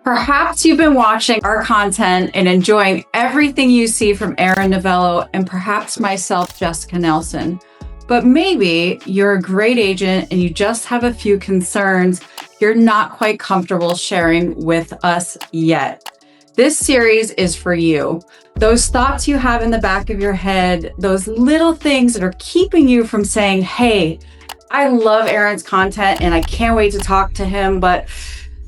Perhaps you've been watching our content and enjoying everything you see from Aaron Novello and perhaps myself, Jessica Nelson. But maybe you're a great agent and you just have a few concerns you're not quite comfortable sharing with us yet. This series is for you. Those thoughts you have in the back of your head, those little things that are keeping you from saying, hey, I love Aaron's content and I can't wait to talk to him, but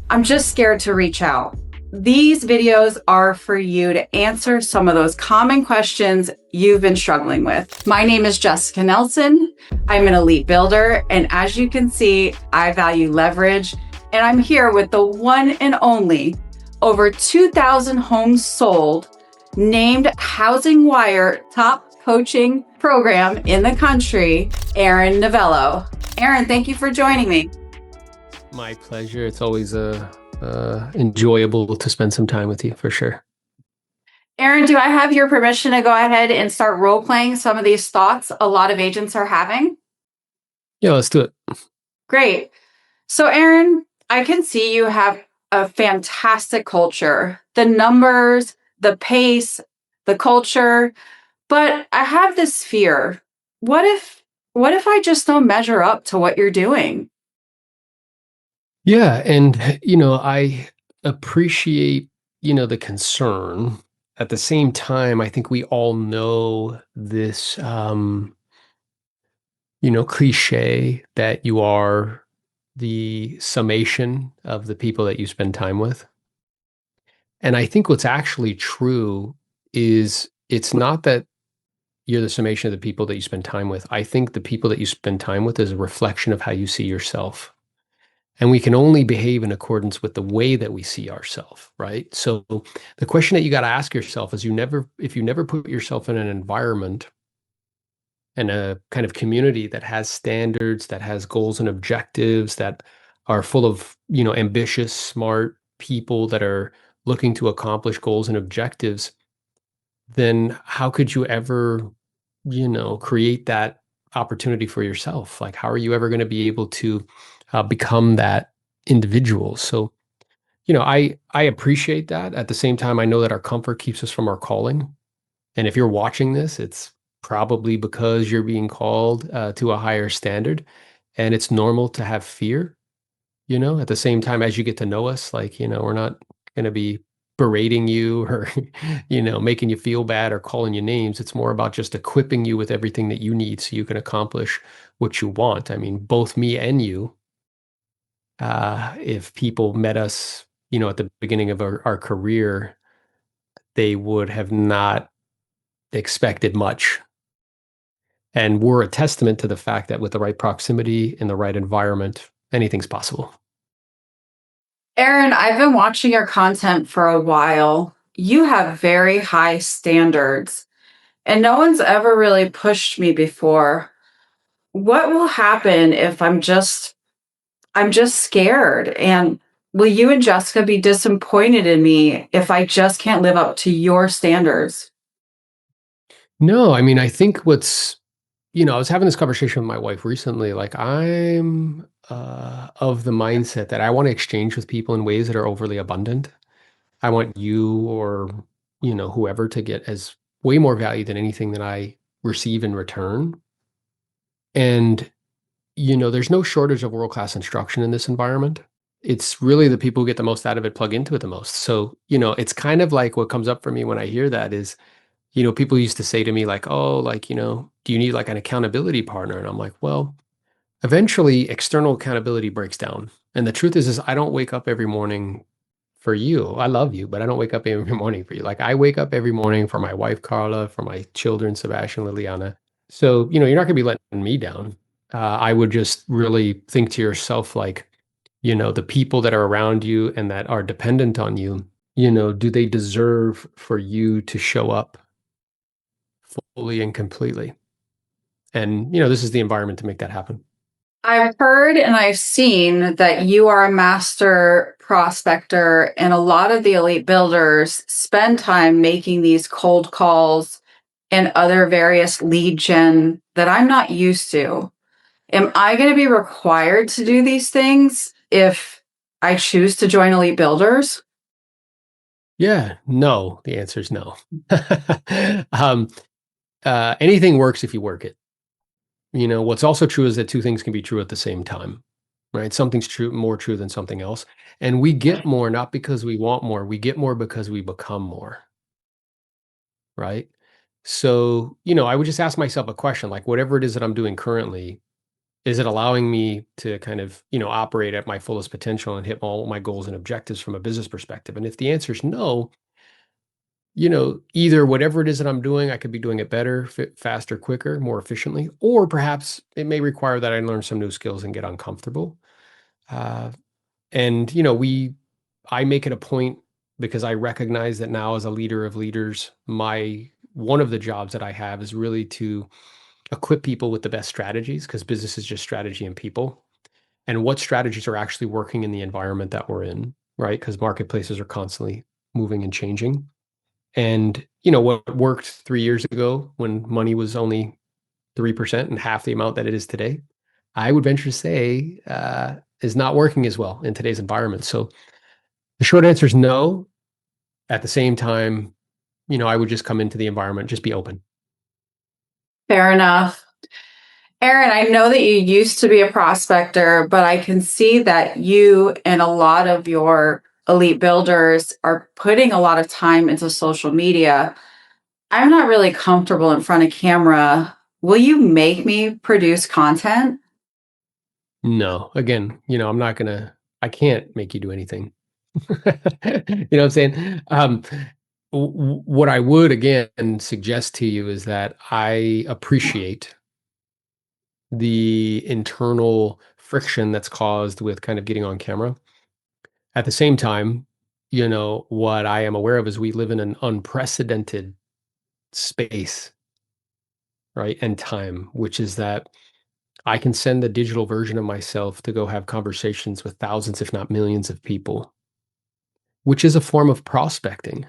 I'm just scared to reach out. These videos are for you to answer some of those common questions you've been struggling with. My name is Jessica Nelson. I'm an elite builder, and as you can see, I value leverage, and I'm here with the one and only over 2,000 homes sold, named Housing Wire top coaching program in the country, Aaron Novello. Aaron, thank you for joining me. My pleasure. It's always enjoyable to spend some time with you, for sure. Aaron, do I have your permission to go ahead and start role-playing some of these thoughts a lot of agents are having? Yeah, let's do it. Great. So Aaron, I can see you have a fantastic culture. The numbers, the pace, the culture, but I have this fear. What if I just don't measure up to what you're doing? Yeah, and I appreciate, the concern. At the same time, I think we all know this cliche that you are the summation of the people that you spend time with. And I think what's actually true is it's not that you're the summation of the people that you spend time with. I think the people that you spend time with is a reflection of how you see yourself. And we can only behave in accordance with the way that we see ourselves, right? So the question that you got to ask yourself is if you never put yourself in an environment and a kind of community that has standards, that has goals and objectives, that are full of, ambitious, smart people that are looking to accomplish goals and objectives, then how could you ever, create that opportunity for yourself? Like, how are you ever going to be able to become that individual? So, I appreciate that. At the same time, I know that our comfort keeps us from our calling. And if you're watching this, it's probably because you're being called to a higher standard. And it's normal to have fear, at the same time, as you get to know us, like, we're not going to be berating you or, making you feel bad or calling you names. It's more about just equipping you with everything that you need so you can accomplish what you want. I mean, both me and you, if people met us, at the beginning of our career, they would have not expected much. And we're a testament to the fact that with the right proximity in the right environment, anything's possible. Aaron, I've been watching your content for a while. You have very high standards, and no one's ever really pushed me before. What will happen if I'm just scared? And will you and Jessica be disappointed in me if I just can't live up to your standards? No, I mean, I think I was having this conversation with my wife recently. Like, I'm of the mindset that I want to exchange with people in ways that are overly abundant. I want you or, whoever to get as way more value than anything that I receive in return. And, there's no shortage of world-class instruction in this environment. It's really the people who get the most out of it plug into it the most. So, it's kind of like what comes up for me when I hear that is, people used to say to me like, oh, like, do you need like an accountability partner? And I'm like, well, eventually external accountability breaks down. And the truth is I don't wake up every morning for you. I love you, but I don't wake up every morning for you. Like, I wake up every morning for my wife, Carla, for my children, Sebastian, Liliana. So, you're not going to be letting me down. I would just really think to yourself, like, the people that are around you and that are dependent on you, do they deserve for you to show up fully and completely? And, this is the environment to make that happen. I've heard and I've seen that you are a master prospector, and a lot of the elite builders spend time making these cold calls and other various lead gen that I'm not used to. Am I going to be required to do these things if I choose to join elite builders? Yeah, no. The answer is no. um, Anything works if you work it. What's also true is that two things can be true at the same time, right? Something's true, more true than something else. And we get more not because we want more, we get more because we become more, right? So, I would just ask myself a question like, whatever it is that I'm doing currently, is it allowing me to kind of, operate at my fullest potential and hit all my goals and objectives from a business perspective? And if the answer is no, either whatever it is that I'm doing, I could be doing it better, faster, quicker, more efficiently, or perhaps it may require that I learn some new skills and get uncomfortable. Uh, and I make it a point because I recognize that now as a leader of leaders, my one of the jobs that I have is really to equip people with the best strategies because business is just strategy and people, and what strategies are actually working in the environment that we're in, right? Because marketplaces are constantly moving and changing. And, what worked 3 years ago when money was only 3% and half the amount that it is today, I would venture to say, is not working as well in today's environment. So the short answer is no. At the same time, I would just come into the environment, just be open. Fair enough. Aaron, I know that you used to be a prospector, but I can see that you and a lot of your elite builders are putting a lot of time into social media. I'm not really comfortable in front of camera. Will you make me produce content? No, again, I can't make you do anything. You know what I'm saying? What I would again suggest to you is that I appreciate the internal friction that's caused with kind of getting on camera. At the same time, what I am aware of is we live in an unprecedented space, right? And time, which is that I can send the digital version of myself to go have conversations with thousands, if not millions of people, which is a form of prospecting,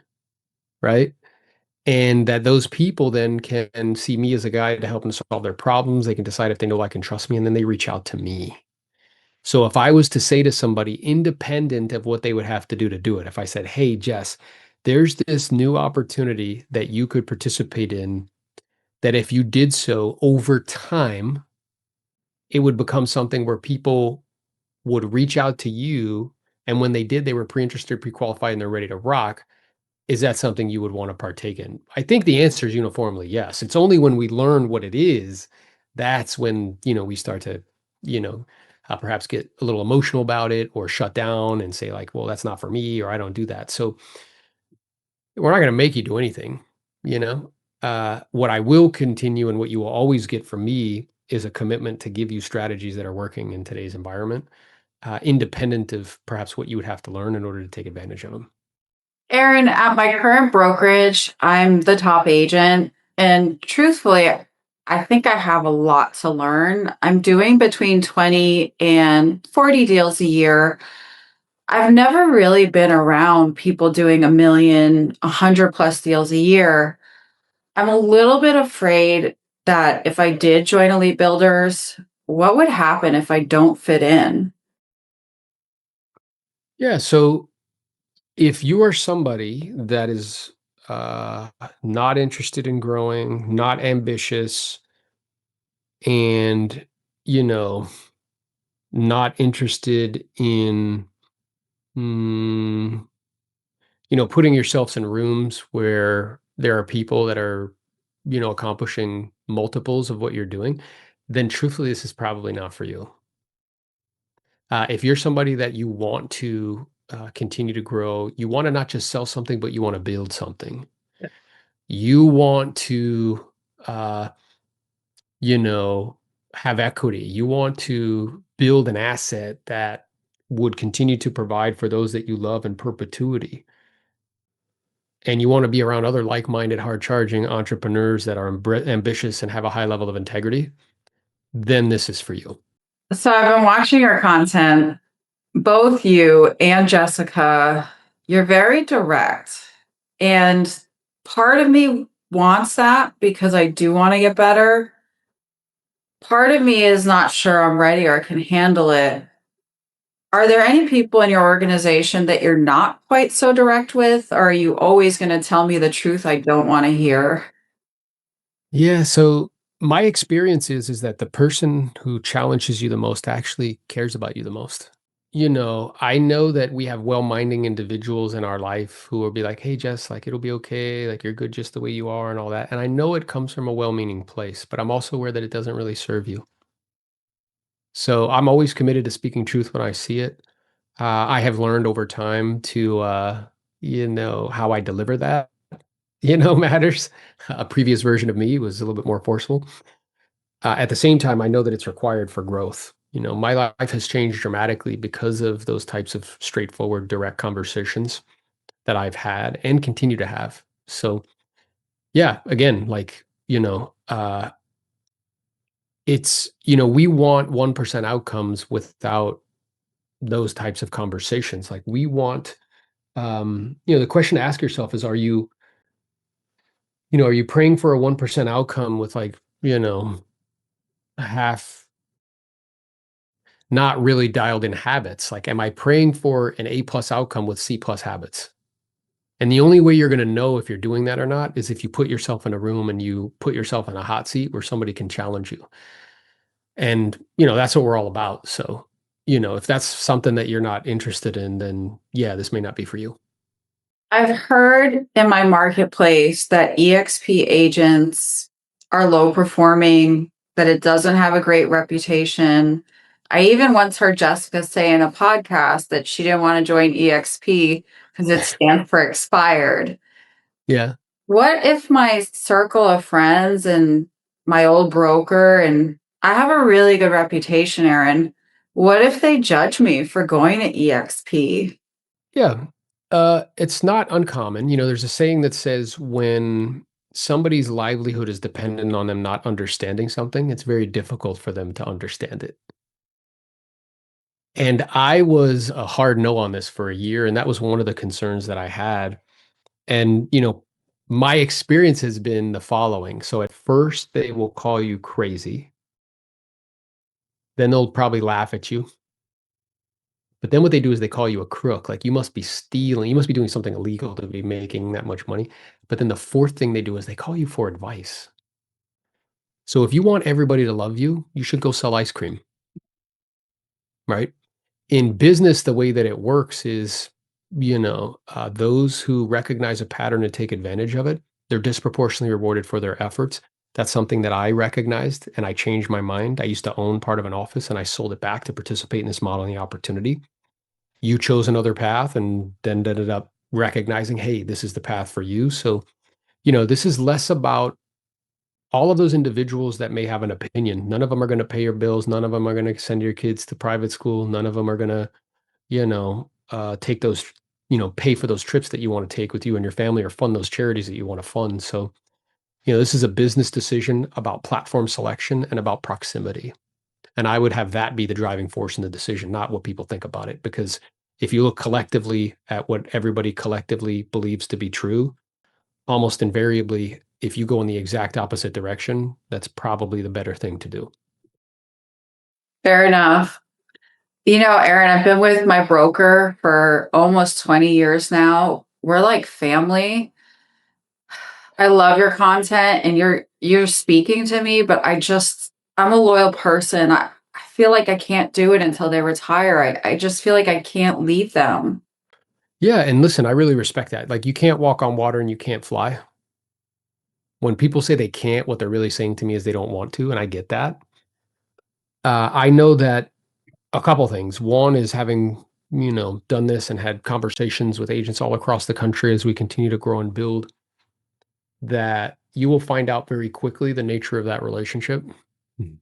right? And that those people then can see me as a guy to help them solve their problems. They can decide if they know I can trust me, and then they reach out to me. So if I was to say to somebody, independent of what they would have to do it, if I said, hey, Jess, there's this new opportunity that you could participate in, that if you did so over time, it would become something where people would reach out to you. And when they did, they were pre-interested, pre-qualified, and they're ready to rock. Is that something you would want to partake in? I think the answer is uniformly yes. It's only when we learn what it is, that's when, we start to, you know, perhaps get a little emotional about it or shut down and say like, well, that's not for me, or I don't do that. So we're not going to make you do anything, you know? What I will continue and what you will always get from me is a commitment to give you strategies that are working in today's environment, independent of perhaps what you would have to learn in order to take advantage of them. Aaron, at my current brokerage, I'm the top agent. And truthfully, I think I have a lot to learn. I'm doing between 20 and 40 deals a year. I've never really been around people doing a million, 100 plus deals a year. I'm a little bit afraid that if I did join Elite Builders, what would happen if I don't fit in? Yeah. So if you are somebody that is not interested in growing, not ambitious, and, you know, not interested in, mm, putting yourselves in rooms where there are people that are, accomplishing multiples of what you're doing, then truthfully, this is probably not for you. If you're somebody that you want to continue to grow, you want to not just sell something, but you want to build something. You want to, uh, you know, have equity. You want to build an asset that would continue to provide for those that you love in perpetuity. And you want to be around other like-minded, hard-charging entrepreneurs that are ambitious and have a high level of integrity, then this is for you. So I've been watching your content, both you and Jessica. You're very direct. And part of me wants that because I do want to get better. Part of me is not sure I'm ready or can handle it. Are there any people in your organization that you're not quite so direct with? Or are you always going to tell me the truth I don't want to hear? Yeah, so my experience is that the person who challenges you the most actually cares about you the most. I know that we have well-minding individuals in our life who will be like, "Hey, Jess, like it'll be okay, like you're good just the way you are," and all that. And I know it comes from a well-meaning place, but I'm also aware that it doesn't really serve you. So I'm always committed to speaking truth when I see it. I have learned over time to, how I deliver that, matters. A previous version of me was a little bit more forceful. At the same time, I know that it's required for growth. My life has changed dramatically because of those types of straightforward, direct conversations that I've had and continue to have. So, yeah, again, we want 1% outcomes without those types of conversations. Like we want, the question to ask yourself is, are you praying for a 1% outcome with like, half not really dialed in habits? Like, am I praying for an A plus outcome with C plus habits? And the only way you're going to know if you're doing that or not is if you put yourself in a room and you put yourself in a hot seat where somebody can challenge you. And, that's what we're all about. So, if that's something that you're not interested in, then yeah, this may not be for you. I've heard in my marketplace that EXP agents are low performing, that it doesn't have a great reputation. I even once heard Jessica say in a podcast that she didn't want to join EXP because it stands for expired. Yeah. What if my circle of friends and my old broker, and I have a really good reputation, Aaron, what if they judge me for going to EXP? Yeah. It's not uncommon. There's a saying that says when somebody's livelihood is dependent on them not understanding something, it's very difficult for them to understand it. And I was a hard no on this for a year, and that was one of the concerns that I had. And, my experience has been the following. So at first, they will call you crazy. Then they'll probably laugh at you. But then what they do is they call you a crook. Like you must be stealing, you must be doing something illegal to be making that much money. But then the fourth thing they do is they call you for advice. So if you want everybody to love you, you should go sell ice cream, right? In business, the way that it works is, those who recognize a pattern and take advantage of it, they're disproportionately rewarded for their efforts. That's something that I recognized and I changed my mind. I used to own part of an office and I sold it back to participate in this modeling opportunity. You chose another path and then ended up recognizing, hey, this is the path for you. So, this is less about all of those individuals that may have an opinion. None of them are going to pay your bills. None of them are going to send your kids to private school. None of them are going to take those, pay for those trips that you want to take with you and your family or fund those charities that you want to fund. So, this is a business decision about platform selection and about proximity. And I would have that be the driving force in the decision, not what people think about it. Because if you look collectively at what everybody collectively believes to be true, almost invariably, if you go in the exact opposite direction, that's probably the better thing to do. Fair enough. Aaron, I've been with my broker for almost 20 years now. We're like family. I love your content and you're speaking to me, but I'm a loyal person. I feel like I can't do it until they retire. I just feel like I can't leave them. Yeah. And listen, I really respect that. Like, you can't walk on water and you can't fly. When people say they can't, what they're really saying to me is they don't want to. And I get that. I know that a couple things. One is having, done this and had conversations with agents all across the country as we continue to grow and build, that you will find out very quickly the nature of that relationship. Mhm.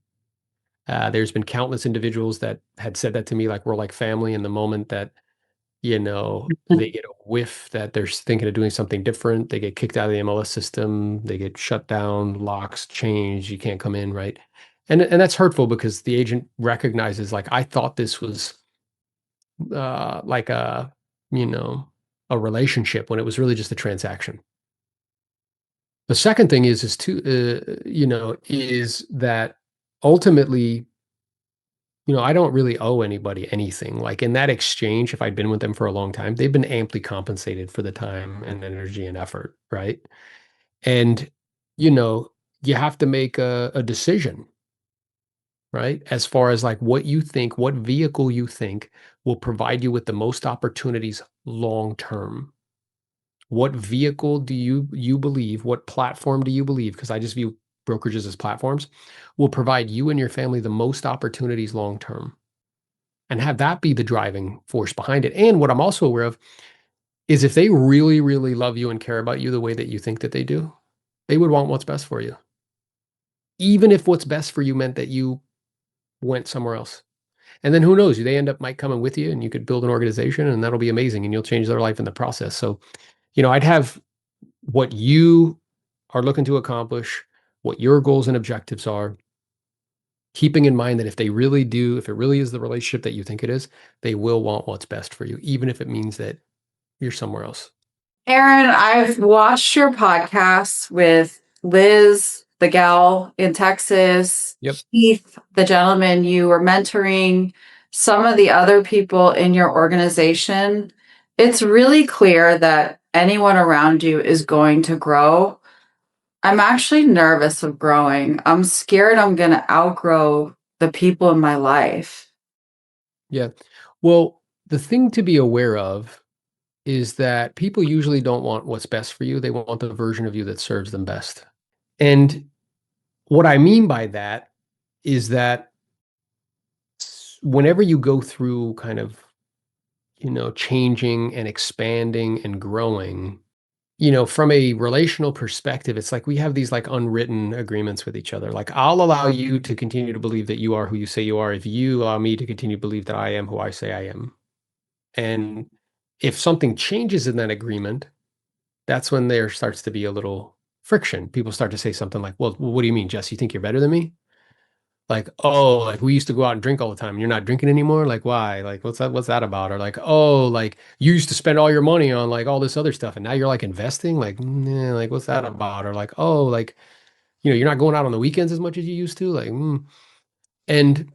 There's been countless individuals that had said that to me, like we're like family. And the moment that, they get a whiff that they're thinking of doing something different, they get kicked out of the MLS system, they get shut down, locks changed, you can't come in, right? And that's hurtful because the agent recognizes, like, I thought this was like you know, a relationship when it was really just a transaction. The second thing is that ultimately I don't really owe anybody anything. Like in that exchange, if I'd been with them for a long time, they've been amply compensated for the time and energy and effort, right? And, you know, you have to make a decision, right? As far as like what you think, what vehicle you think will provide you with the most opportunities long term. What vehicle do you believe, what platform do you believe, because I just view brokerages as platforms, will provide you and your family the most opportunities long term? And have that be the driving force behind it. And what I'm also aware of is if they really, really love you and care about you the way that you think that they do, they would want what's best for you. Even if what's best for you meant that you went somewhere else. And then who knows, they end up might coming with you and you could build an organization and that'll be amazing and you'll change their life in the process. So, I'd have what you are looking to accomplish, what your goals and objectives are, keeping in mind that if they really do, if it really is the relationship that you think it is, they will want what's best for you, even if it means that you're somewhere else. Aaron, I've watched your podcasts with Liz, the gal in Texas, Yep. Keith, the gentleman you were mentoring, some of the other people in your organization. It's really clear that anyone around you is going to grow. I'm actually nervous of growing. I'm scared I'm going to outgrow the people in my life. Yeah. Well, the thing to be aware of is that people usually don't want what's best for you. They want the version of you that serves them best. And what I mean by that is that whenever you go through kind of, changing and expanding and growing, from a relational perspective, it's like we have these like unwritten agreements with each other. Like I'll allow you to continue to believe that you are who you say you are if you allow me to continue to believe that I am who I say I am. And if something changes in that agreement, that's when there starts to be a little friction. People start to say something like, well, what do you mean, Jess? You think you're better than me? Like, oh, like we used to go out and drink all the time and you're not drinking anymore? Like, why? Like, what's that about? Or like, oh, like you used to spend all your money on like all this other stuff and now you're like investing? Like, nah, like what's that about? Or like, oh, like, you're not going out on the weekends as much as you used to. Like, and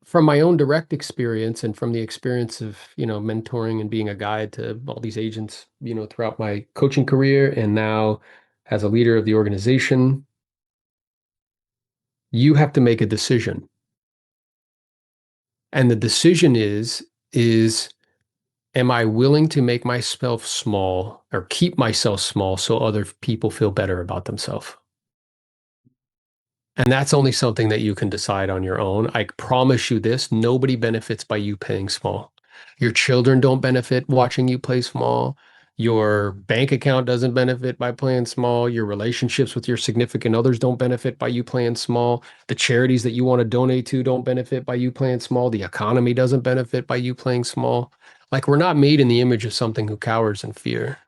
from my own direct experience and from the experience of, mentoring and being a guide to all these agents, throughout my coaching career and now as a leader of the organization, you have to make a decision. And the decision is am I willing to make myself small or keep myself small so other people feel better about themselves? And that's only something that you can decide on your own. I promise you this, nobody benefits by you playing small. Your children don't benefit watching you play small. Your bank account doesn't benefit by playing small. Your relationships with your significant others don't benefit by you playing small. The charities that you want to donate to don't benefit by you playing small. The economy doesn't benefit by you playing small. Like we're not made in the image of something who cowers in fear.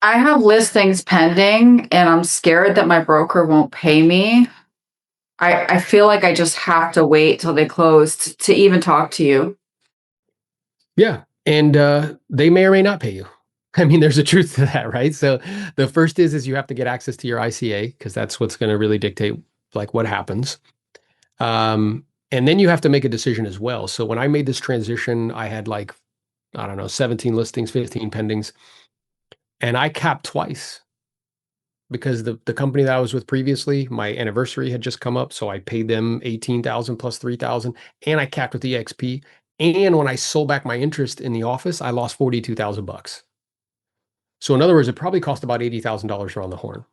I have listings pending and I'm scared that my broker won't pay me. I feel like I just have to wait till they close to even talk to you. Yeah. And they may or may not pay you. I mean, there's a truth to that, right? So the first is you have to get access to your ICA because that's what's going to really dictate like what happens. And then you have to make a decision as well. So when I made this transition, I had like, I don't know, 17 listings, 15 pendings, and I capped twice because the company that I was with previously, my anniversary had just come up, so I paid them 18,000 plus 3,000, and I capped with EXP. And when I sold back my interest in the office, I lost 42,000 bucks. So in other words, it probably cost about $80,000 around the horn.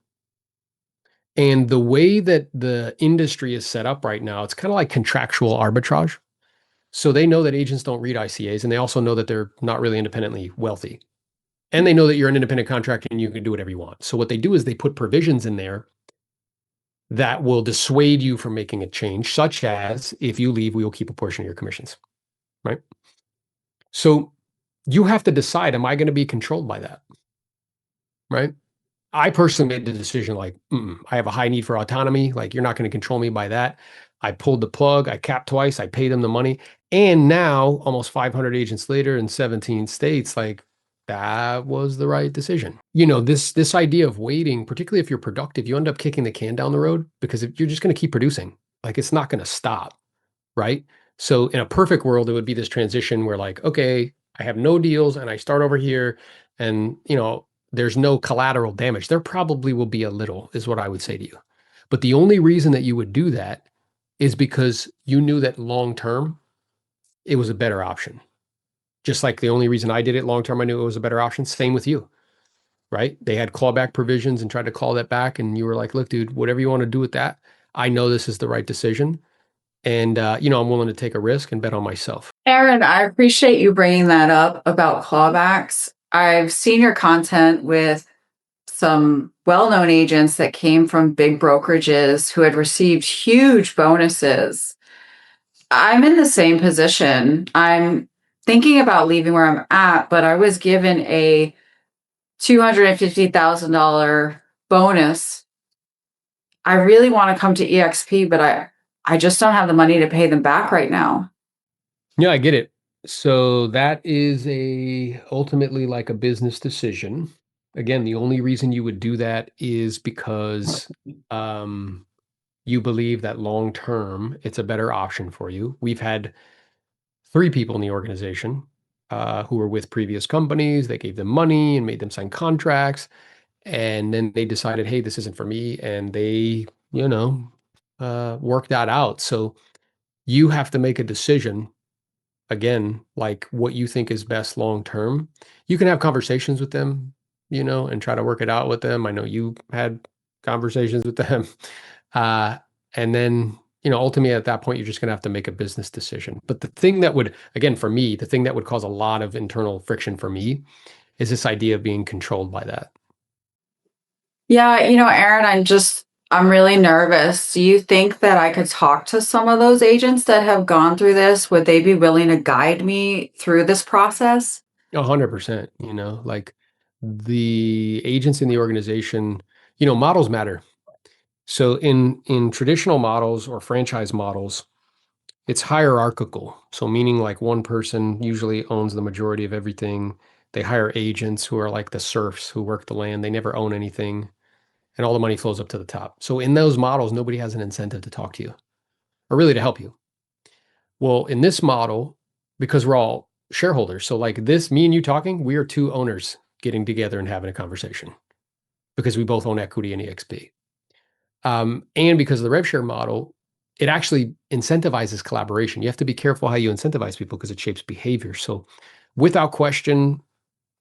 And the way that the industry is set up right now, it's kind of like contractual arbitrage. So they know that agents don't read ICAs, and they also know that they're not really independently wealthy. And they know that you're an independent contractor and you can do whatever you want. So what they do is they put provisions in there that will dissuade you from making a change, such as if you leave, we will keep a portion of your commissions, right? So you have to decide, am I going to be controlled by that, right? I personally made the decision like, I have a high need for autonomy. Like, you're not going to control me by that. I pulled the plug. I capped twice. I paid them the money. And now, almost 500 agents later in 17 states, like, that was the right decision. This idea of waiting, particularly if you're productive, you end up kicking the can down the road because you're just going to keep producing. Like it's not going to stop, right? So in a perfect world, it would be this transition where like, okay, I have no deals and I start over here and, there's no collateral damage. There probably will be a little, is what I would say to you. But the only reason that you would do that is because you knew that long term, it was a better option. Just like the only reason I did it long term, I knew it was a better option. Same with you, right? They had clawback provisions and tried to call that back. And you were like, look, dude, whatever you want to do with that, I know this is the right decision. And, I'm willing to take a risk and bet on myself. Aaron, I appreciate you bringing that up about clawbacks. I've seen your content with some well-known agents that came from big brokerages who had received huge bonuses. I'm in the same position. I'm thinking about leaving where I'm at, but I was given a $250,000 bonus. I really want to come to EXP, but I just don't have the money to pay them back right now. Yeah, I get it. So that is ultimately like a business decision. Again, the only reason you would do that is because you believe that long term it's a better option for you. We've had 3 people in the organization who were with previous companies. They gave them money and made them sign contracts, and then they decided, hey, this isn't for me, and they, worked that out. So you have to make a decision again, like what you think is best long term. You can have conversations with them, and try to work it out with them. I know you had conversations with them. And then, ultimately at that point, you're just going to have to make a business decision. But the thing that would, again, for me, the thing that would cause a lot of internal friction for me is this idea of being controlled by that. Yeah, Aaron, I'm really nervous. Do you think that I could talk to some of those agents that have gone through this? Would they be willing to guide me through this process? 100%, like the agents in the organization, models matter. So in traditional models or franchise models, it's hierarchical. So meaning like one person usually owns the majority of everything. They hire agents who are like the serfs who work the land. They never own anything, and all the money flows up to the top. So in those models, nobody has an incentive to talk to you or really to help you. Well, in this model, because we're all shareholders, so like this, me and you talking, we are 2 owners getting together and having a conversation because we both own equity in EXP. And because of the rev share model, it actually incentivizes collaboration. You have to be careful how you incentivize people because it shapes behavior. So without question,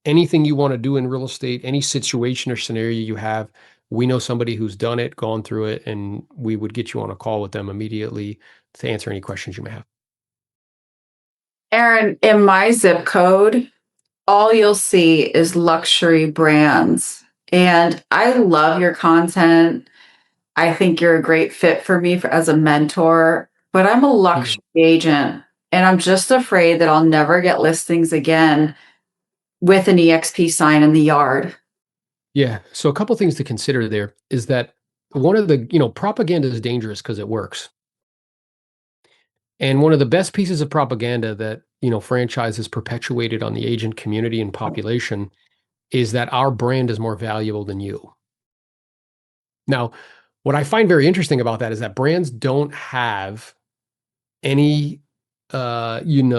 anything you want to do in real estate, any situation or scenario you have, we know somebody who's done it, gone through it, and we would get you on a call with them immediately to answer any questions you may have. Aaron, in my zip code, all you'll see is luxury brands. And I love your content. I think you're a great fit for me as a mentor, but I'm a luxury agent and I'm just afraid that I'll never get listings again with an EXP sign in the yard. Yeah. So a couple things to consider there is that one of the, propaganda is dangerous because it works. And one of the best pieces of propaganda that, franchises perpetuated on the agent community and population is that our brand is more valuable than you. Now, what I find very interesting about that is that brands don't have any, kind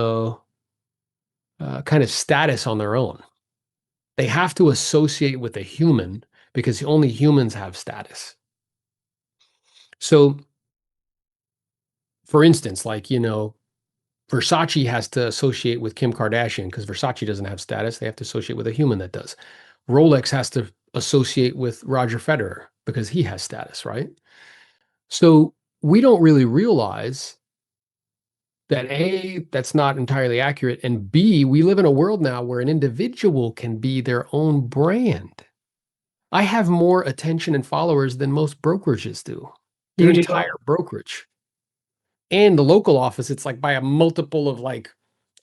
of status on their own. They have to associate with a human because only humans have status. So, for instance, like, Versace has to associate with Kim Kardashian because Versace doesn't have status. They have to associate with a human that does. Rolex has to associate with Roger Federer because he has status, right? So we don't really realize that A, that's not entirely accurate, and B, we live in a world now where an individual can be their own brand. I have more attention and followers than most brokerages do. Their entire brokerage. And the local office, it's like by a multiple of like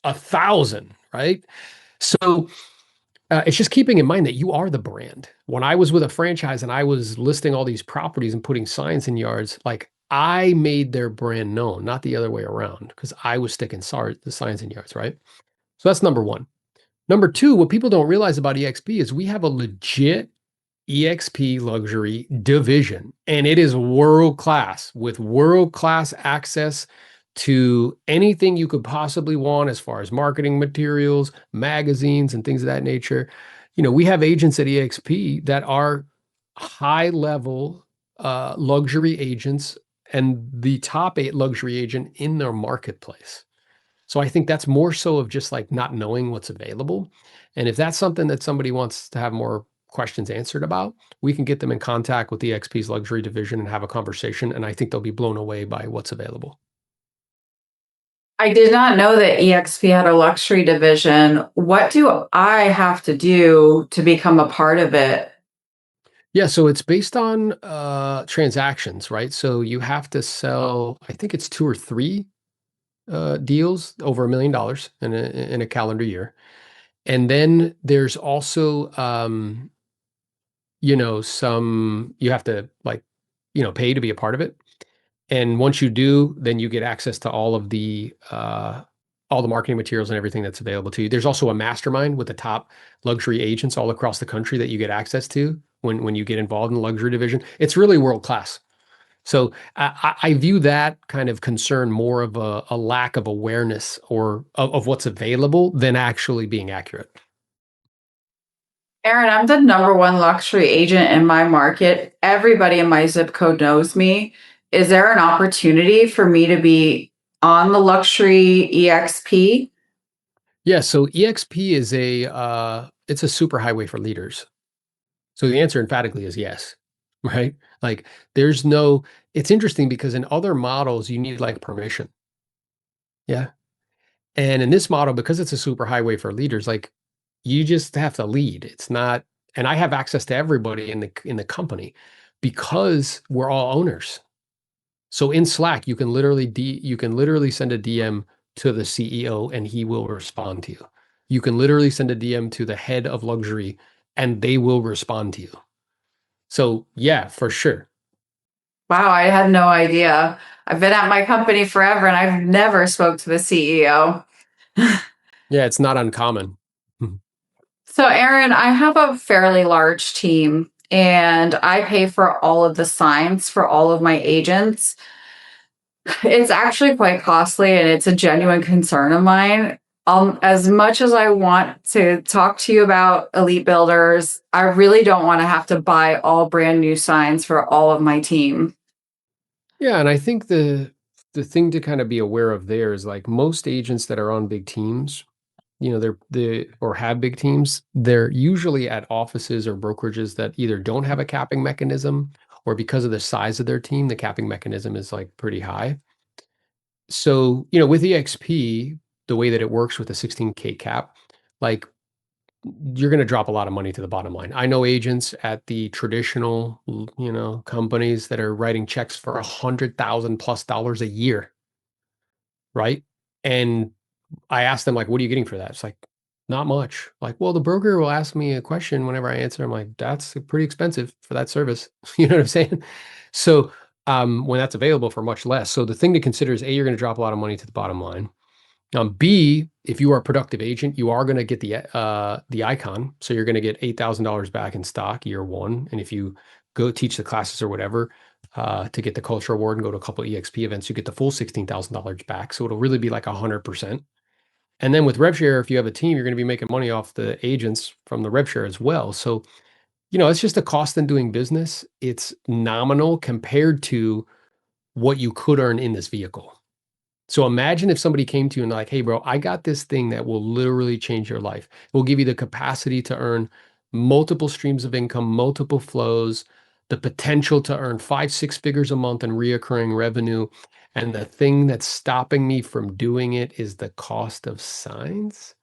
1,000, right? So it's just keeping in mind that you are the brand. When I was with a franchise and I was listing all these properties and putting signs in yards, like I made their brand known, not the other way around, because I was sticking the signs in yards, right? So that's number one. Number two, what people don't realize about EXP is we have a legit EXP luxury division, and it is world class with world class access to anything you could possibly want as far as marketing materials, magazines, and things of that nature. We have agents at EXP that are high level luxury agents and the top 8 luxury agent in their marketplace. So I think that's more so of just like not knowing what's available. And if that's something that somebody wants to have more questions answered about, we can get them in contact with EXP's luxury division and have a conversation. And I think they'll be blown away by what's available. I did not know that EXP had a luxury division. What do I have to do to become a part of it? Yeah, so it's based on transactions, right? So you have to sell, I think it's 2 or 3 deals over $1 million in a calendar year. And then there's also some you have to pay to be a part of it. And once you do, then you get access to all the marketing materials and everything that's available to you. There's also a mastermind with the top luxury agents all across the country that you get access to when you get involved in the luxury division. It's really world class. So I view that kind of concern more of a lack of awareness or of what's available than actually being accurate. Aaron, I'm the number one luxury agent in my market. Everybody in my zip code knows me. Is there an opportunity for me to be on the luxury EXP? Yeah, so EXP is it's a super highway for leaders. So the answer emphatically is yes, right? Like it's interesting because in other models you need like permission. Yeah. And in this model, because it's a super highway for leaders, like you just have to lead. It's not, and I have access to everybody in the company because we're all owners. So in Slack, you can literally send a DM to the CEO and he will respond to you. You can literally send a DM to the head of luxury and they will respond to you. So yeah, for sure. Wow, I had no idea. I've been at my company forever and I've never spoke to the CEO. Yeah, it's not uncommon. So, Aaron, I have a fairly large team and I pay for all of the signs for all of my agents. It's actually quite costly and it's a genuine concern of mine. As much as I want to talk to you about Elite Builders, I really don't want to have to buy all brand new signs for all of my team. Yeah, and I think the thing to kind of be aware of there is like most agents that are on big teams, or have big teams, they're usually at offices or brokerages that either don't have a capping mechanism or because of the size of their team, the capping mechanism is like pretty high. So, with EXP, the way that it works with a 16K cap, like you're going to drop a lot of money to the bottom line. I know agents at the traditional, companies that are writing checks for $100,000+ a year, right? And I asked them like, "What are you getting for that?" It's like, "Not much." Like, "Well, the broker will ask me a question whenever I answer." I'm like, "That's pretty expensive for that service." You know what I'm saying? So, when that's available for much less. So the thing to consider is A, you're going to drop a lot of money to the bottom line. B, if you are a productive agent, you are going to get the icon. So you're going to get $8,000 back in stock year one. And if you go teach the classes or whatever, to get the culture award and go to a couple of EXP events, you get the full $16,000 back. So it'll really be like 100%. And then with rev share, if you have a team, you're going to be making money off the agents from the rev share as well. So, it's just a cost in doing business. It's nominal compared to what you could earn in this vehicle. So imagine if somebody came to you and like, "Hey, bro, I got this thing that will literally change your life. It will give you the capacity to earn multiple streams of income, multiple flows, the potential to earn 5, 6 figures a month in reoccurring revenue. And the thing that's stopping me from doing it is the cost of signs."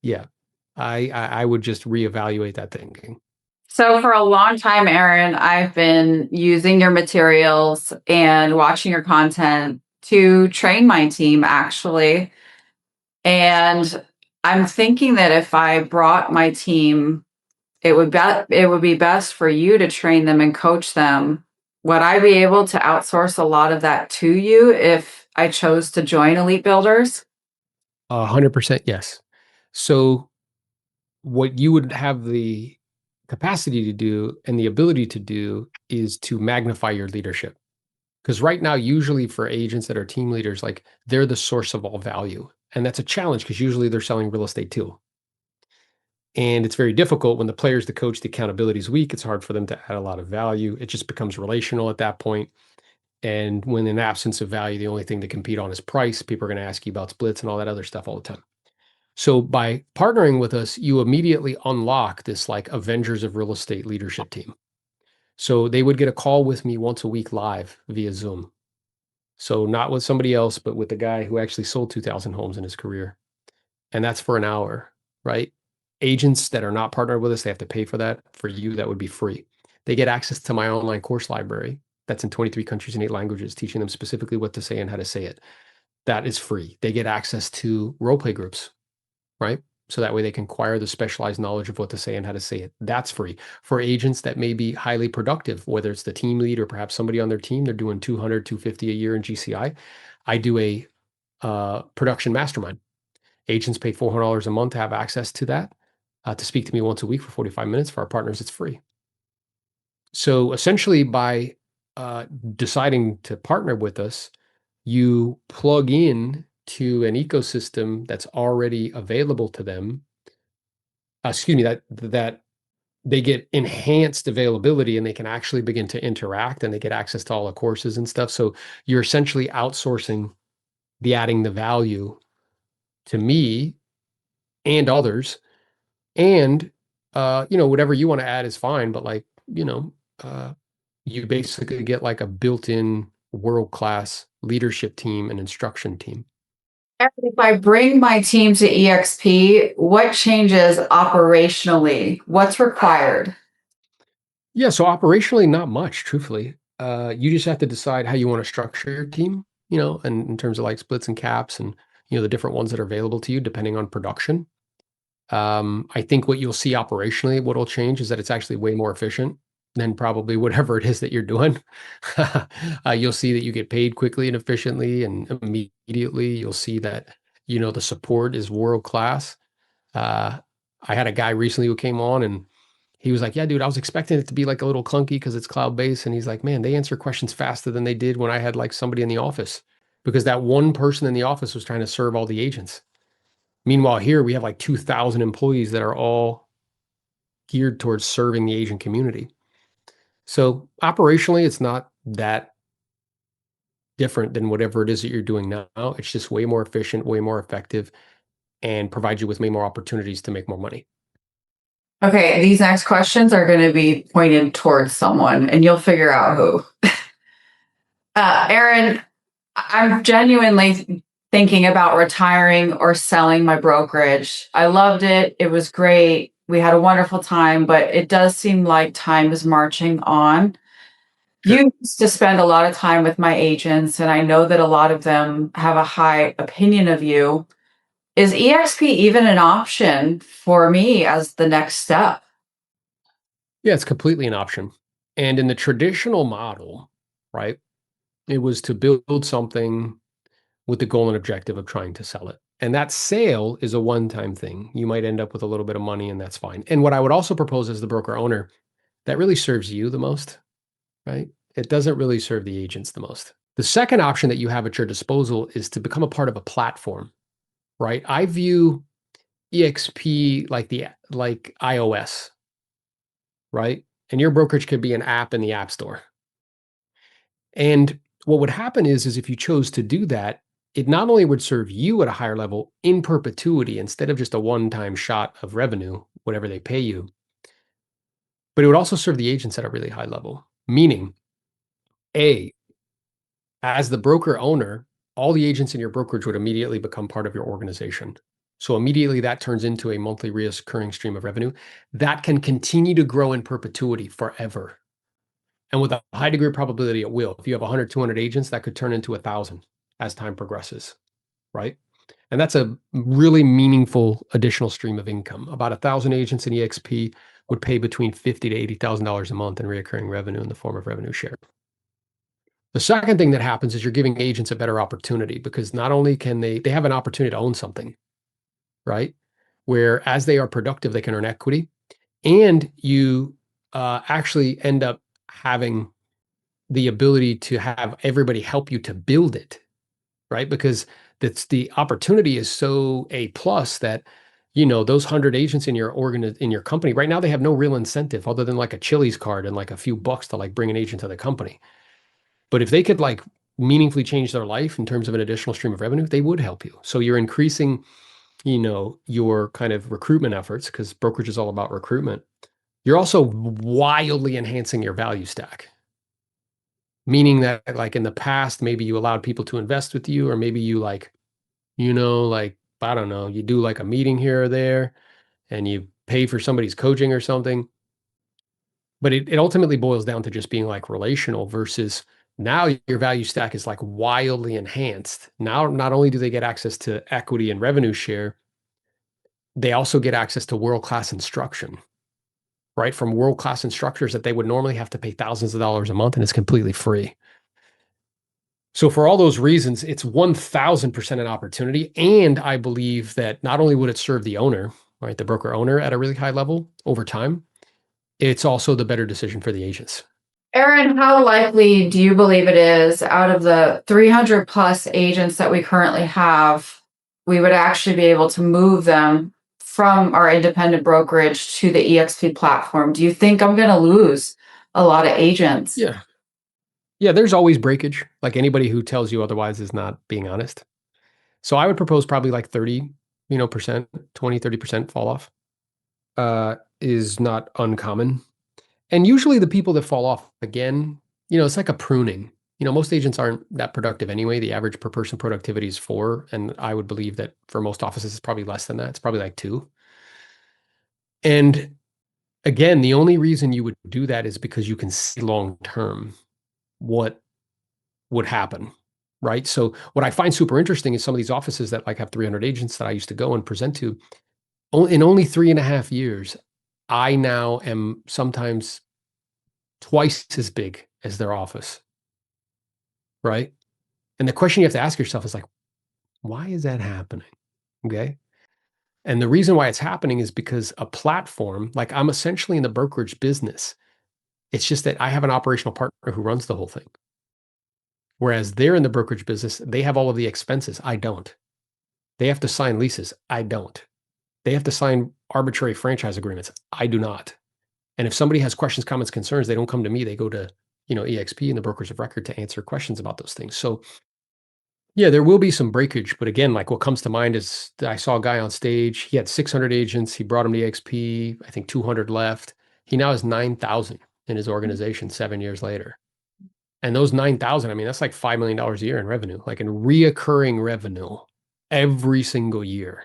Yeah, I would just reevaluate that thinking. So, for a long time, Aaron, I've been using your materials and watching your content to train my team, actually. And I'm thinking that if I brought my team, it would be best for you to train them and coach them. Would I be able to outsource a lot of that to you if I chose to join Elite Builders? 100% yes. So what you would have capacity to do and the ability to do is to magnify your leadership. Because right now, usually for agents that are team leaders, like they're the source of all value. And that's a challenge because usually they're selling real estate too. And it's very difficult when the players, the coach, the accountability is weak. It's hard for them to add a lot of value. It just becomes relational at that point. And when in absence of value, the only thing to compete on is price. People are going to ask you about splits and all that other stuff all the time. So by partnering with us, you immediately unlock this like Avengers of real estate leadership team. So they would get a call with me once a week live via Zoom. So not with somebody else, but with the guy who actually sold 2,000 homes in his career. And that's for an hour, right? Agents that are not partnered with us, they have to pay for that. For you, that would be free. They get access to my online course library that's in 23 countries and 8 languages, teaching them specifically what to say and how to say it. That is free. They get access to roleplay groups, right? So that way they can acquire the specialized knowledge of what to say and how to say it. That's free. For agents that may be highly productive, whether it's the team lead or perhaps somebody on their team, they're doing 200, 250 a year in GCI. I do a production mastermind. Agents pay $400 a month to have access to that, to speak to me once a week for 45 minutes. For our partners, it's free. So essentially by deciding to partner with us, you plug in to an ecosystem that's already available to them. That they get enhanced availability and they can actually begin to interact and they get access to all the courses and stuff. So you're essentially outsourcing adding the value to me and others. And whatever you want to add is fine, but you basically get like a built-in world-class leadership team and instruction team. If I bring my team to EXP, what changes operationally? What's required? Yeah, so operationally, not much, truthfully. You just have to decide how you want to structure your team, and in terms of like splits and caps and, the different ones that are available to you depending on production. I think what you'll see operationally, what will change is that it's actually way more efficient than probably whatever it is that you're doing. You'll see that you get paid quickly and efficiently and immediately. You'll see that, the support is world class. I had a guy recently who came on and he was like, yeah, dude, I was expecting it to be like a little clunky because it's cloud-based. And he's like, man, they answer questions faster than they did when I had like somebody in the office because that one person in the office was trying to serve all the agents. Meanwhile, here we have like 2,000 employees that are all geared towards serving the agent community. So operationally, it's not that different than whatever it is that you're doing now. It's just way more efficient, way more effective, and provides you with way more opportunities to make more money. Okay, these next questions are going to be pointed towards someone, and you'll figure out who. Aaron, I'm genuinely thinking about retiring or selling my brokerage. I loved it. It was great. We had a wonderful time, but it does seem like time is marching on. Sure. You used to spend a lot of time with my agents, and I know that a lot of them have a high opinion of you. Is EXP even an option for me as the next step? Yeah, it's completely an option. And in the traditional model, right, it was to build something with the goal and objective of trying to sell it. And that sale is a one-time thing. You might end up with a little bit of money and that's fine. And what I would also propose as the broker owner, that really serves you the most, right? It doesn't really serve the agents the most. The second option that you have at your disposal is to become a part of a platform, right? I view EXP like iOS, right? And your brokerage could be an app in the App Store. And what would happen is if you chose to do that, it not only would serve you at a higher level in perpetuity instead of just a one-time shot of revenue, whatever they pay you, but it would also serve the agents at a really high level. Meaning, A, as the broker owner, all the agents in your brokerage would immediately become part of your organization. So immediately that turns into a monthly recurring stream of revenue that can continue to grow in perpetuity forever. And with a high degree of probability, it will. If you have 100, 200 agents, that could turn into 1,000 as time progresses, right? And that's a really meaningful additional stream of income. About 1,000 agents in EXP would pay between $50,000 to $80,000 a month in recurring revenue in the form of revenue share. The second thing that happens is you're giving agents a better opportunity because not only can they have an opportunity to own something, right? Where as they are productive, they can earn equity. And you actually end up having the ability to have everybody help you to build it, right? Because the opportunity is so A plus that, those 100 agents in your in your company right now, they have no real incentive other than like a Chili's card and like a few bucks to like bring an agent to the company. But if they could like meaningfully change their life in terms of an additional stream of revenue, they would help you. So you're increasing, your kind of recruitment efforts, because brokerage is all about recruitment. You're also wildly enhancing your value stack. Meaning that like in the past, maybe you allowed people to invest with you, or maybe you like, like, I don't know, you do like a meeting here or there and you pay for somebody's coaching or something. But it ultimately boils down to just being like relational versus now your value stack is like wildly enhanced. Now, not only do they get access to equity and revenue share, they also get access to world-class instruction, right? From world-class instructors that they would normally have to pay thousands of dollars a month, and it's completely free. So for all those reasons, it's 1000% an opportunity. And I believe that not only would it serve the owner, right, the broker owner at a really high level over time, it's also the better decision for the agents. Aaron, how likely do you believe it is out of the 300 plus agents that we currently have, we would actually be able to move them from our independent brokerage to the EXP platform? Do you think I'm going to lose a lot of agents? Yeah. Yeah, there's always breakage. Like anybody who tells you otherwise is not being honest. So I would propose probably like 30, percent, 20, 30% fall off is not uncommon. And usually the people that fall off again, it's like a pruning. Most agents aren't that productive anyway. The average per person productivity is 4. And I would believe that for most offices, it's probably less than that. It's probably like 2. And again, the only reason you would do that is because you can see long term what would happen, right? So what I find super interesting is some of these offices that like have 300 agents that I used to go and present to, in only 3.5 years, I now am sometimes twice as big as their office, right? And the question you have to ask yourself is like, why is that happening? Okay. And the reason why it's happening is because a platform, like I'm essentially in the brokerage business. It's just that I have an operational partner who runs the whole thing. Whereas they're in the brokerage business, they have all of the expenses. I don't. They have to sign leases. I don't. They have to sign arbitrary franchise agreements. I do not. And if somebody has questions, comments, concerns, they don't come to me. They go to, EXP and the brokers of record to answer questions about those things. So yeah, there will be some breakage. But again, like what comes to mind is I saw a guy on stage. He had 600 agents. He brought them to EXP. I think 200 left. He now has 9,000 in his organization 7 years later. And those 9,000, I mean, that's like $5 million a year in revenue, like in reoccurring revenue every single year.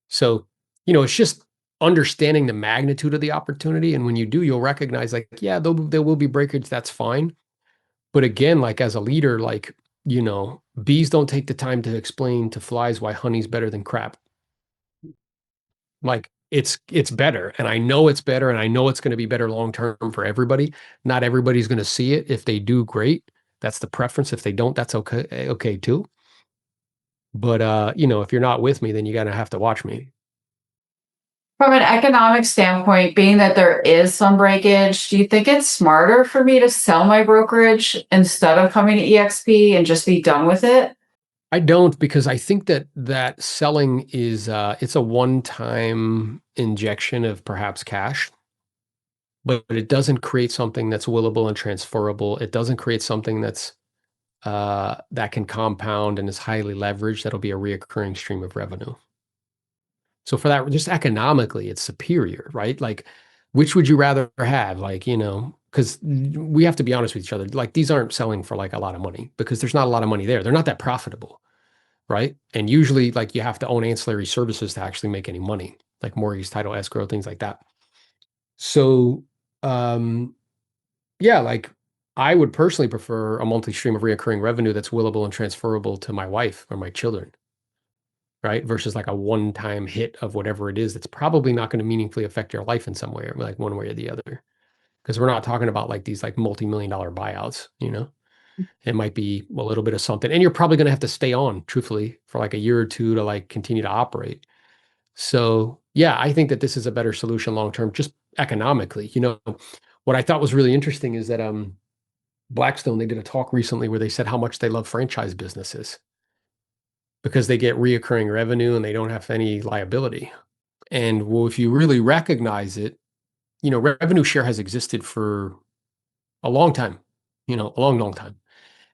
So, it's just understanding the magnitude of the opportunity. And when you do, you'll recognize like, yeah, there will be breakage. That's fine. But again, like as a leader, like, bees don't take the time to explain to flies why honey's better than crap. Like it's better. And I know it's better. And I know it's going to be better long-term for everybody. Not everybody's going to see it. If they do, great. That's the preference. If they don't, that's okay too. But if you're not with me, then you gotta have to watch me. From an economic standpoint, being that there is some breakage, do you think it's smarter for me to sell my brokerage instead of coming to EXP and just be done with it? I don't, because I think that selling is it's a one-time injection of perhaps cash, but it doesn't create something that's willable and transferable. It doesn't create something that's that can compound and is highly leveraged. That'll be a reoccurring stream of revenue. So for that, just economically, it's superior, right? Like, which would you rather have? Like, because we have to be honest with each other. Like, these aren't selling for like a lot of money because there's not a lot of money there. They're not that profitable, right? And usually, like, you have to own ancillary services to actually make any money, like mortgage, title, escrow, things like that. So, yeah, like I would personally prefer a monthly stream of reoccurring revenue that's willable and transferable to my wife or my children, right? Versus like a one-time hit of whatever it is that's probably not going to meaningfully affect your life in some way, or like one way or the other. Because we're not talking about like these like multi-million dollar buyouts, It might be a little bit of something. And you're probably going to have to stay on, truthfully, for like a year or two to like continue to operate. So, yeah, I think that this is a better solution long term, just economically. What I thought was really interesting is that Blackstone, they did a talk recently where they said how much they love franchise businesses because they get reoccurring revenue and they don't have any liability. And well, if you really recognize it, revenue share has existed for a long time, a long, long time.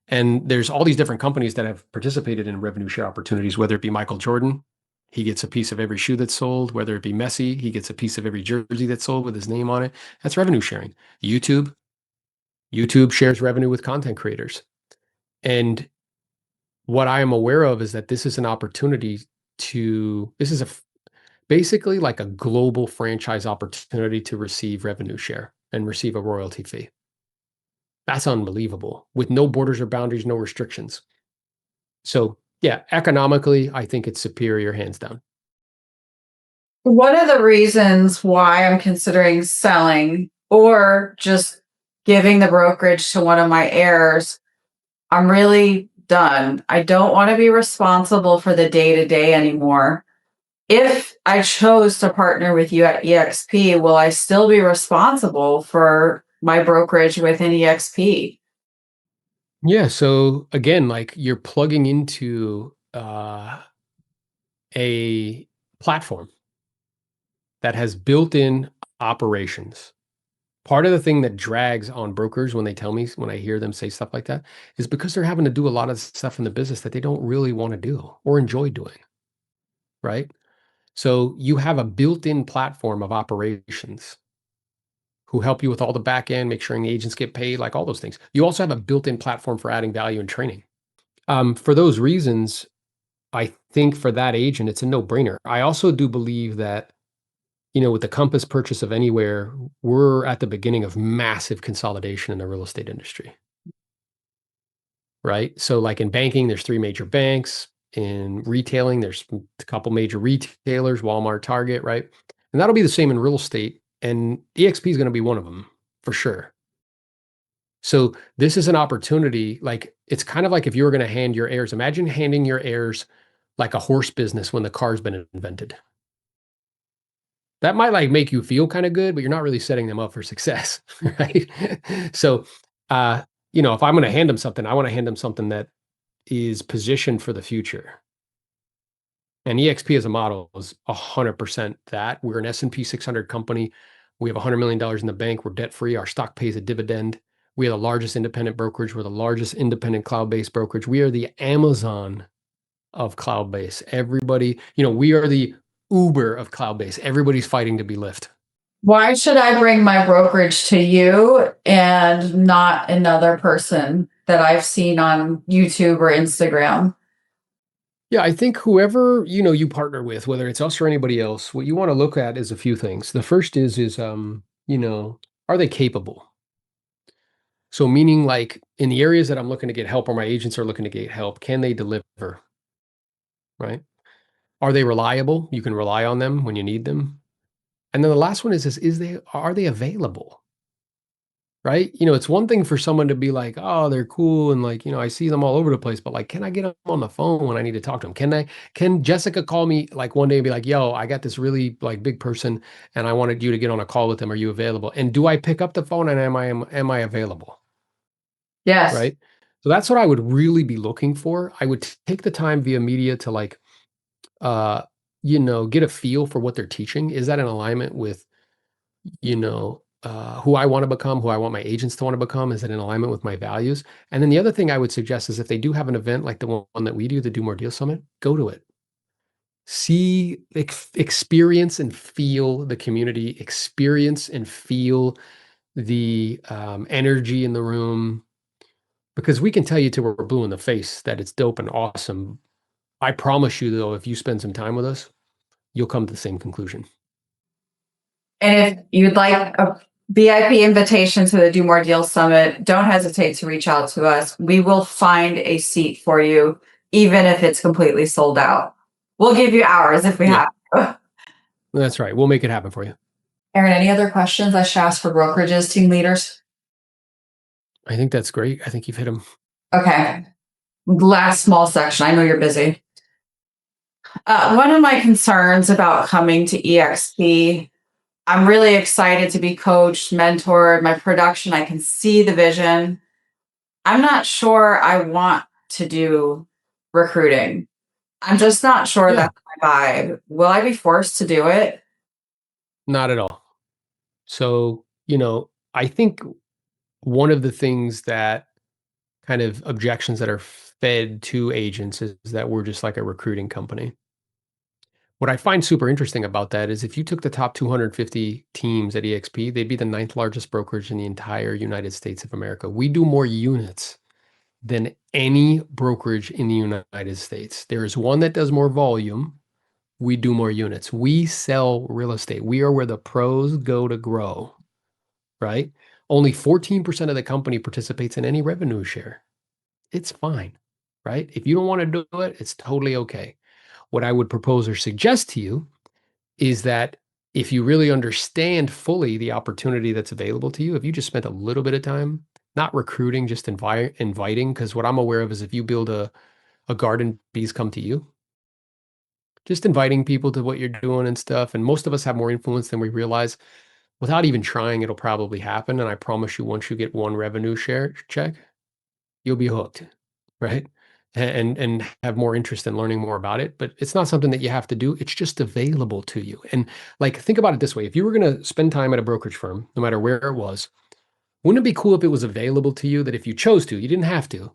And there's all these different companies that have participated in revenue share opportunities, whether it be Michael Jordan, he gets a piece of every shoe that's sold, whether it be Messi, he gets a piece of every jersey that's sold with his name on it. That's revenue sharing. YouTube shares revenue with content creators. And what I am aware of is that this is an opportunity basically like a global franchise opportunity to receive revenue share and receive a royalty fee. That's unbelievable with no borders or boundaries, no restrictions. So yeah, economically, I think it's superior, hands down. One of the reasons why I'm considering selling or just giving the brokerage to one of my heirs, I'm really done. I don't want to be responsible for the day-to-day anymore. If I chose to partner with you at EXP, will I still be responsible for my brokerage within EXP? Yeah. So again, like you're plugging into a platform that has built-in operations. Part of the thing that drags on brokers when I hear them say stuff like that, is because they're having to do a lot of stuff in the business that they don't really want to do or enjoy doing, right? So you have a built-in platform of operations who help you with all the back end, make sure the agents get paid, like all those things. You also have a built-in platform for adding value and training. For those reasons, I think for that agent, it's a no-brainer. I also do believe that, with the Compass purchase of Anywhere, we're at the beginning of massive consolidation in the real estate industry, right? So like in banking, there's 3 major banks. In retailing, there's a couple major retailers, Walmart, Target, right? And that'll be the same in real estate. And EXP is going to be one of them for sure. So this is an opportunity. Like it's kind of like if you were going to hand your heirs, imagine handing your heirs like a horse business when the car's been invented. That might like make you feel kind of good, but you're not really setting them up for success, right? So, if I'm going to hand them something, I want to hand them something that is positioned for the future. And EXP as a model is 100% that. We're an S&P 600 company. We have $100 million in the bank. We're debt free. Our stock pays a dividend. We are the largest independent brokerage. We're the largest independent cloud-based brokerage. We are the Amazon of cloud-based. Everybody, we are the Uber of cloud-based. Everybody's fighting to be Lyft. Why should I bring my brokerage to you and not another person that I've seen on YouTube or Instagram? Yeah, I think whoever, you partner with, whether it's us or anybody else, what you want to look at is a few things. The first is are they capable? So meaning like in the areas that I'm looking to get help or my agents are looking to get help, can they deliver? Right? Are they reliable? You can rely on them when you need them. And then the last one are they available? Right? It's one thing for someone to be like, oh, they're cool. And like, I see them all over the place, but like, can I get them on the phone when I need to talk to them? Can Jessica call me like one day and be like, yo, I got this really like big person and I wanted you to get on a call with them. Are you available? And do I pick up the phone and am I available? Yes. Right. So that's what I would really be looking for. I would take the time via media to like, get a feel for what they're teaching. Is that in alignment with, who I want to become, who I want my agents to want to become? Is it in alignment with my values? And then the other thing I would suggest is if they do have an event like the one that we do, the Do More Deal Summit, go to it. See, experience and feel the community, experience and feel the energy in the room. Because we can tell you till we're blue in the face that it's dope and awesome. I promise you, though, if you spend some time with us, you'll come to the same conclusion. And if you'd like a VIP invitation to the Do More Deal Summit, don't hesitate to reach out to us. We will find a seat for you, even if it's completely sold out. We'll give you hours if we have to. That's right. We'll make it happen for you. Aaron, any other questions I should ask for brokerages, team leaders? I think that's great. I think you've hit them. Okay. Last small section. I know you're busy. One of my concerns about coming to EXP, I'm really excited to be coached, mentored, my production, I can see the vision. I'm not sure I want to do recruiting. I'm just not sure Yeah, that's my vibe. Will I be forced to do it? not at all. So, I think one of the things that kind of objections that are fed to agents is that we're just like a recruiting company. What I find super interesting about that is if you took the top 250 teams at EXP, they'd be the ninth largest brokerage in the entire United States of America. We do more units than any brokerage in the United States. There is one that does more volume. We do more units. We sell real estate. We are where the pros go to grow, right? Only 14% of the company participates in any revenue share. It's fine, right? If you don't want to do it, it's totally okay. What I would propose or suggest to you is that if you really understand fully the opportunity that's available to you, if you just spent a little bit of time, not recruiting, just inviting, because what I'm aware of is if you build a garden, bees come to you. Just inviting people to what you're doing and stuff. And most of us have more influence than we realize. Without even trying, it'll probably happen. And I promise you, once you get one revenue share check, you'll be hooked, right? And have more interest in learning more about it. But it's not something that you have to do. It's just available to you. And like, think about it this way. If you were going to spend time at a brokerage firm, no matter where it was, wouldn't it be cool if it was available to you that if you chose to, you didn't have to,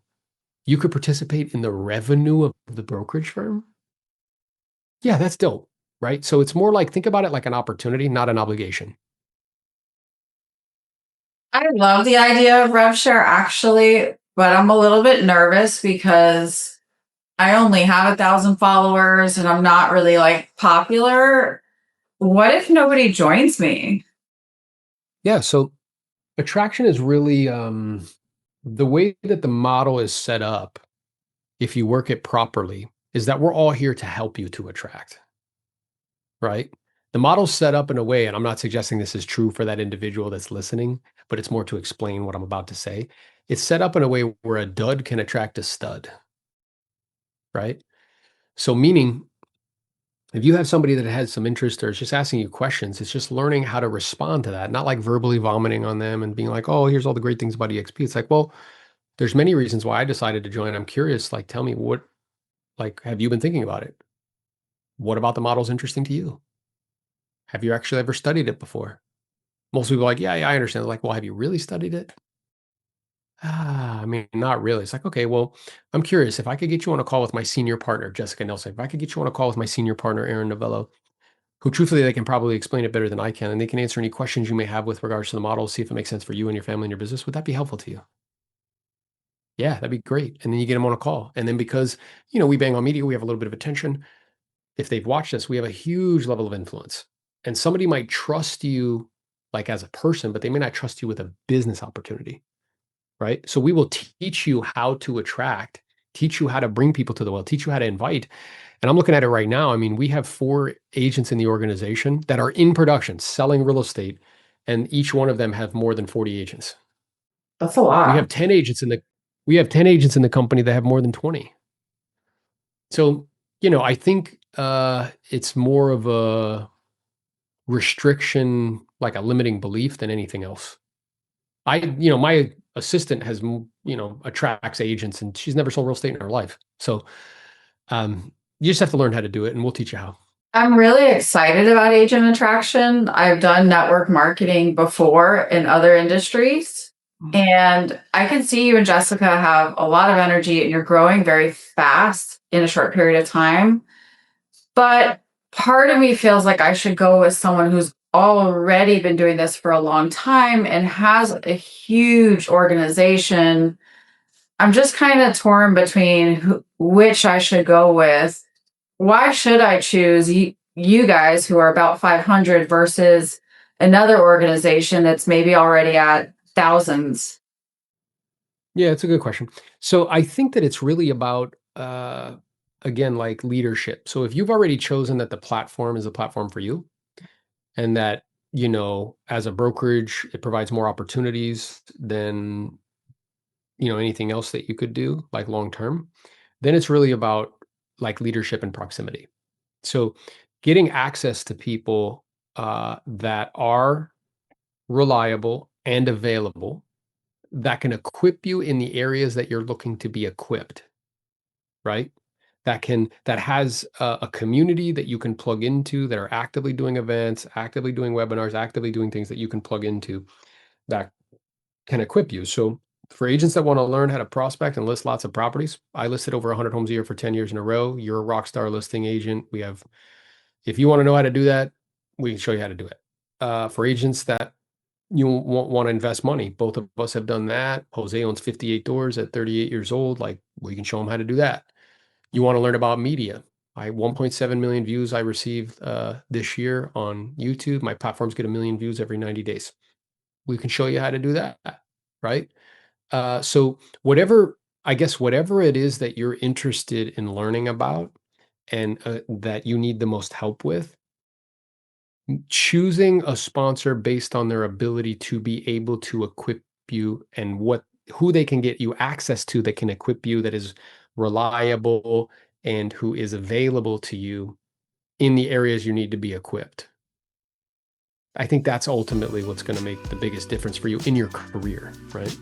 you could participate in the revenue of the brokerage firm? Yeah, that's dope, right? So it's more like, think about it like an opportunity, not an obligation. I love the idea of rev share actually, but I'm a little bit nervous because I only have 1,000 followers and I'm not really like popular. What if nobody joins me? Yeah. So attraction is really the way that the model is set up, if you work it properly, is that we're all here to help you to attract, right? The model's set up in a way, and I'm not suggesting this is true for that individual that's listening, but it's more to explain what I'm about to say. It's set up in a way where a dud can attract a stud, right? So, meaning if you have somebody that has some interest or is just asking you questions, it's just learning how to respond to that, not like verbally vomiting on them and being like, oh, here's all the great things about EXP. It's like, well, there's many reasons why I decided to join. I'm curious, like, tell me like, have you been thinking about it? What about the model's interesting to you? Have you actually ever studied it before? Most people are like, yeah, I understand. They're like, well, have you really studied it? I mean, not really. It's like, okay, well, I'm curious. If I could get you on a call with my senior partner, Jessica Nelson, if I could get you on a call with my senior partner, Aaron Novello, who truthfully they can probably explain it better than I can, and they can answer any questions you may have with regards to the model, see if it makes sense for you and your family and your business. Would that be helpful to you? Yeah, that'd be great. And then you get them on a call. And then because, we bang on media, we have a little bit of attention. If they've watched us, we have a huge level of influence. And somebody might trust you like as a person, but they may not trust you with a business opportunity, right? So we will teach you how to attract, teach you how to bring people to the well, teach you how to invite. And I'm looking at it right now. I mean, we have 4 agents in the organization that are in production selling real estate, and each one of them have more than 40 agents. That's a We lot. have 10 agents in the we have 10 agents in the company that have more than 20. So, I think it's more of a restriction, like a limiting belief than anything else. My assistant has, attracts agents and she's never sold real estate in her life. So, you just have to learn how to do it and we'll teach you how. I'm really excited about agent attraction. I've done network marketing before in other industries. And I can see you and Jessica have a lot of energy and you're growing very fast in a short period of time. But part of me feels like I should go with someone who's already been doing this for a long time and has a huge organization. I'm just kind of torn between which I should go with. Why should I choose you guys who are about 500 versus another organization that's maybe already at thousands? Yeah, it's a good question. So I think that it's really about, again, like leadership. So if you've already chosen that the platform is a platform for you and that, as a brokerage, it provides more opportunities than, anything else that you could do like long term, then it's really about like leadership and proximity. So getting access to people that are reliable and available, that can equip you in the areas that you're looking to be equipped, right? That has a community that you can plug into, that are actively doing events, actively doing webinars, actively doing things that you can plug into that can equip you. So for agents that want to learn how to prospect and list lots of properties, I listed over 100 homes a year for 10 years in a row. You're a rock star listing agent. If you want to know how to do that, we can show you how to do it. For agents that you want to invest money, both of us have done that. Jose owns 58 doors at 38 years old. Like, we can show him how to do that. You want to learn about media. 1.7 million views I received this year on YouTube. My platforms get 1 million views every 90 days. We can show you how to do that, right? So whatever it is that you're interested in learning about and that you need the most help with, choosing a sponsor based on their ability to be able to equip you and who they can get you access to that can equip you, that is reliable and who is available to you in the areas you need to be equipped. I think that's ultimately what's going to make the biggest difference for you in your career, right?